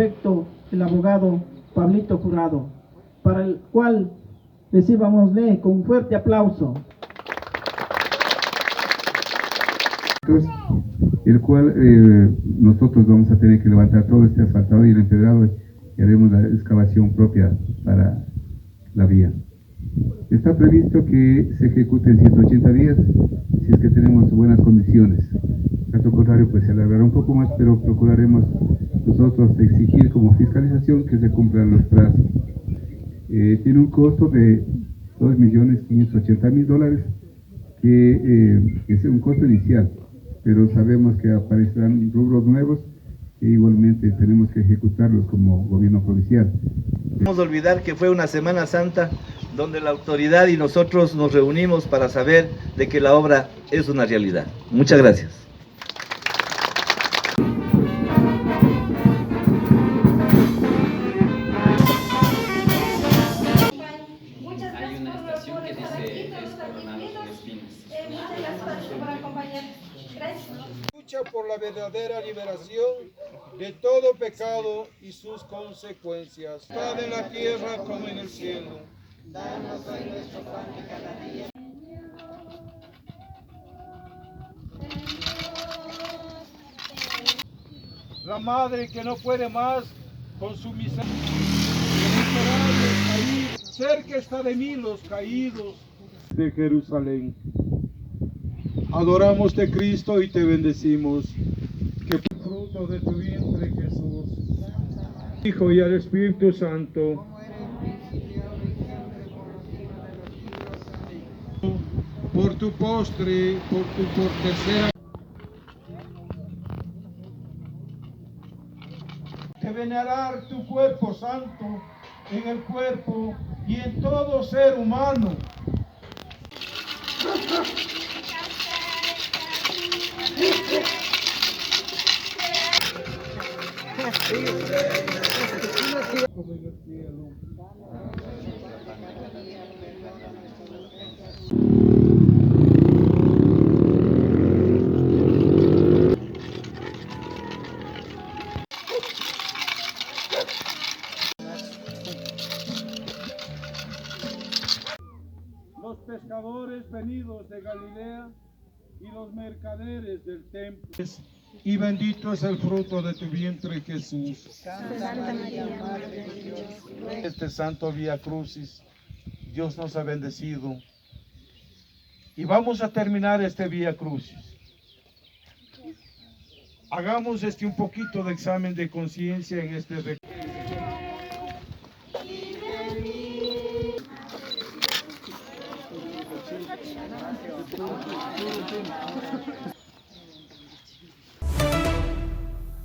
prefecto, el abogado Pablito Jurado, para el cual recibámosle con un fuerte aplauso. El cual nosotros vamos a tener que levantar todo este asfaltado y el empedrado y haremos la excavación propia para la vía. Está previsto que se ejecute en 180 días si es que tenemos buenas condiciones. Caso contrario, pues se alargará un poco más, pero procuraremos nosotros exigir como fiscalización que se cumplan los plazos. Tiene un costo de $2.580.000, que es un costo inicial, pero sabemos que aparecerán rubros nuevos que igualmente tenemos que ejecutarlos como gobierno provincial. No vamos a olvidar que fue una Semana Santa donde la autoridad y nosotros nos reunimos para saber de que la obra es una realidad. Muchas gracias. Hay una estación que dice Coronados con Espinas. Muchas gracias por acompañarnos. Gracias. Lucha por la verdadera liberación de todo pecado y sus consecuencias. Está en la tierra como en el cielo. Danos hoy nuestro pan de cada día. La madre que no puede más con su miseria. Cerca está de mí los caídos de Jerusalén. Adoramos-te, Cristo, y te bendecimos. Que el fruto de tu vientre, Jesús, Hijo y al Espíritu Santo, por tu postre, por tercera, de venerar tu cuerpo santo en el cuerpo y en todo ser humano. Los pescadores venidos de Galilea y los mercaderes del templo. Y bendito es el fruto de tu vientre, Jesús. Santa María, Madre de Dios. Este santo Vía Crucis, Dios nos ha bendecido. Y vamos a terminar este Vía Crucis. Hagamos un poquito de examen de conciencia en este recorrido.